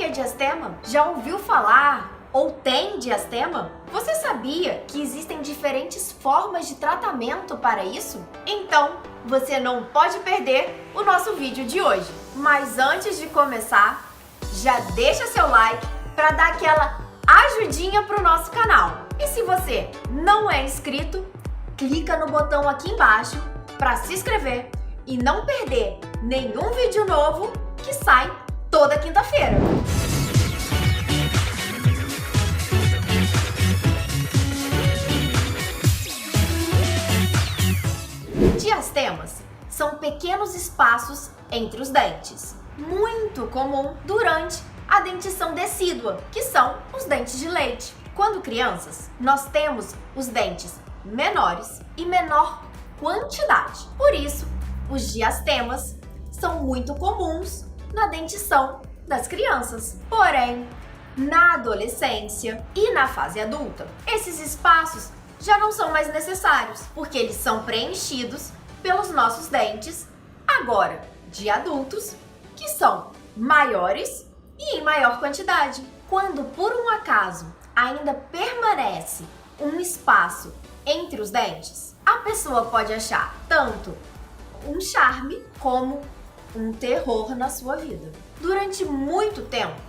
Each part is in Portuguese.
que é diastema? Já ouviu falar ou tem diastema? Você sabia que existem diferentes formas de tratamento para isso? Então, você não pode perder o nosso vídeo de hoje. Mas antes de começar, já deixa seu like para dar aquela ajudinha para o nosso canal. E se você não é inscrito, clica no botão aqui embaixo para se inscrever e não perder nenhum vídeo novo que sai toda quinta-feira. Diastemas são pequenos espaços entre os dentes, muito comum durante a dentição decídua, que são os dentes de leite. Quando crianças, nós temos os dentes menores e menor quantidade. Por isso, os diastemas são muito comuns na dentição das crianças. Porém, na adolescência e na fase adulta, esses espaços já não são mais necessários, porque eles são preenchidos pelos nossos dentes, agora de adultos, que são maiores e em maior quantidade. Quando por um acaso ainda permanece um espaço entre os dentes, a pessoa pode achar tanto um charme como um terror na sua vida. Durante muito tempo,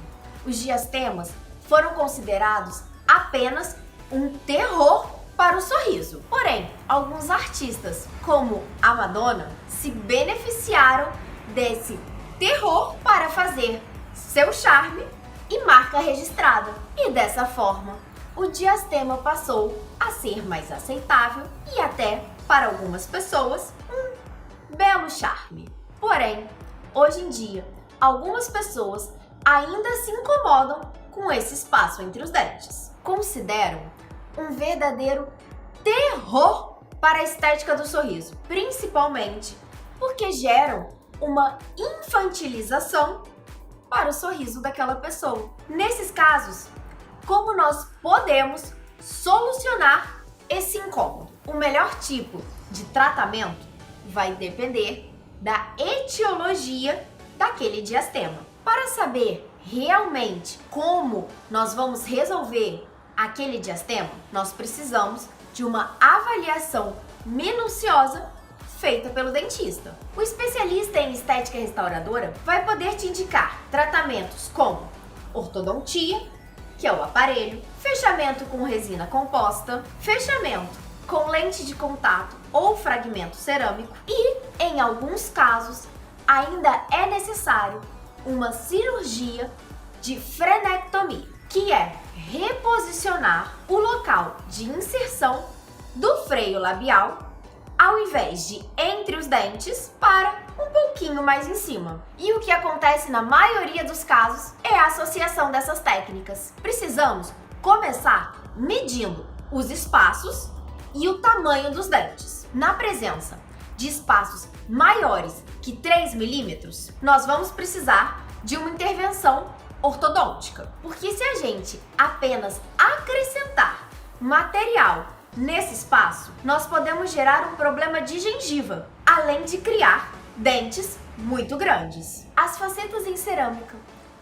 os diastemas foram considerados apenas um terror para o sorriso. Porém, alguns artistas, como a Madonna, se beneficiaram desse terror para fazer seu charme e marca registrada. E dessa forma, o diastema passou a ser mais aceitável e até, para algumas pessoas, um belo charme. Porém, hoje em dia, algumas pessoas ainda se incomodam com esse espaço entre os dentes. Consideram um verdadeiro terror para a estética do sorriso, principalmente porque geram uma infantilização para o sorriso daquela pessoa. Nesses casos, como nós podemos solucionar esse incômodo? O melhor tipo de tratamento vai depender da etiologia daquele diastema. Para saber realmente como nós vamos resolver aquele diastema, nós precisamos de uma avaliação minuciosa feita pelo dentista. O especialista em estética restauradora vai poder te indicar tratamentos como ortodontia, que é o aparelho, fechamento com resina composta, fechamento com lente de contato ou fragmento cerâmico e, em alguns casos, ainda é necessário uma cirurgia de frenectomia, que é reposicionar o local de inserção do freio labial, ao invés de entre os dentes, para um pouquinho mais em cima. E o que acontece na maioria dos casos é a associação dessas técnicas. Precisamos começar medindo os espaços e o tamanho dos dentes. Na presença de espaços maiores que 3 milímetros, nós vamos precisar de uma intervenção ortodôntica. Porque se a gente apenas acrescentar material nesse espaço, nós podemos gerar um problema de gengiva, além de criar dentes muito grandes. As facetas em cerâmica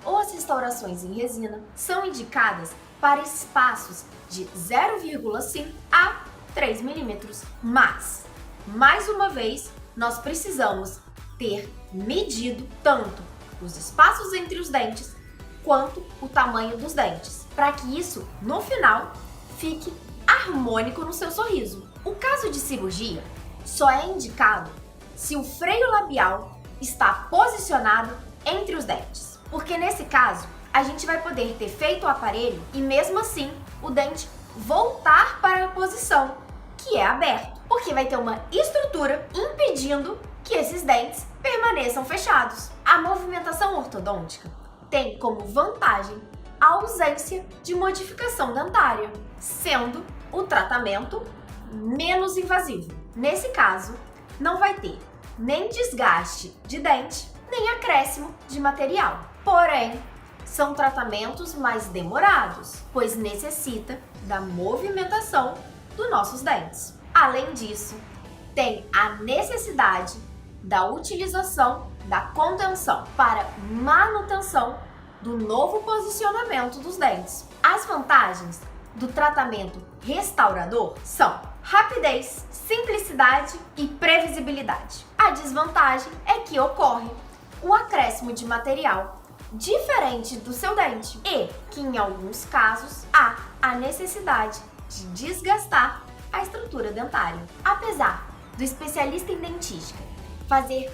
ou as restaurações em resina são indicadas para espaços de 0,5 a 3 milímetros, mas, mais uma vez, nós precisamos ter medido tanto os espaços entre os dentes quanto o tamanho dos dentes, para que isso, no final, fique harmônico no seu sorriso. O caso de cirurgia só é indicado se o freio labial está posicionado entre os dentes, porque nesse caso, a gente vai poder ter feito o aparelho e mesmo assim o dente voltar para a posição que é aberto, porque vai ter uma estrutura impedindo que esses dentes permaneçam fechados. A movimentação ortodôntica tem como vantagem a ausência de modificação dentária, sendo o tratamento menos invasivo. Nesse caso, não vai ter nem desgaste de dente, nem acréscimo de material. Porém, são tratamentos mais demorados, pois necessita da movimentação dos nossos dentes. Além disso, tem a necessidade da utilização da contenção para manutenção do novo posicionamento dos dentes. As vantagens do tratamento restaurador são rapidez, simplicidade e previsibilidade. A desvantagem é que ocorre o acréscimo de material diferente do seu dente e que, em alguns casos, há a necessidade de desgastar a estrutura dentária. Apesar do especialista em dentística fazer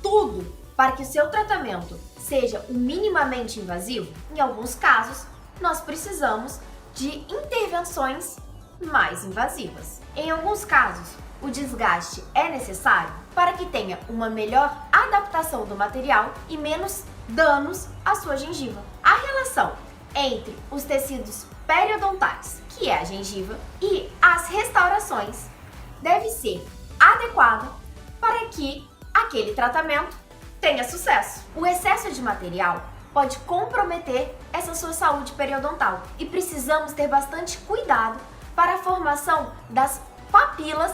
tudo para que o seu tratamento seja o minimamente invasivo, em alguns casos, nós precisamos de intervenções mais invasivas. Em alguns casos, o desgaste é necessário para que tenha uma melhor adaptação do material e menos danos à sua gengiva. A relação entre os tecidos periodontais, que é a gengiva, e as restaurações deve ser adequada para que aquele tratamento tenha sucesso. O excesso de material pode comprometer essa sua saúde periodontal e precisamos ter bastante cuidado para a formação das papilas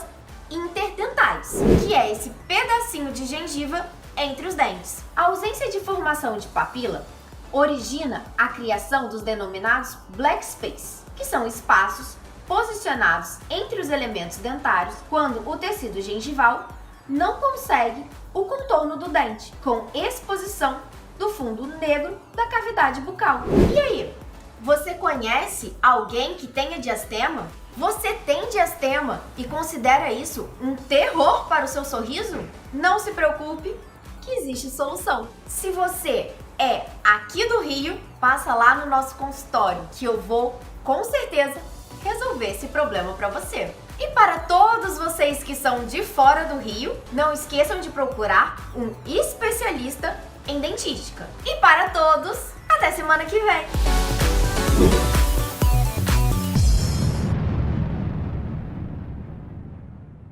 interdentais, que é esse pedacinho de gengiva entre os dentes. A ausência de formação de papila origina a criação dos denominados black space, que são espaços posicionados entre os elementos dentários quando o tecido gengival não consegue o contorno do dente, com exposição do fundo negro da cavidade bucal. E aí, você conhece alguém que tenha diastema? Você tem diastema e considera isso um terror para o seu sorriso? Não se preocupe, que existe solução. Se você é aqui do Rio, passa lá no nosso consultório que eu vou, com certeza, resolver esse problema para você. E para todos vocês que são de fora do Rio, não esqueçam de procurar um especialista em dentística. E para todos, até semana que vem!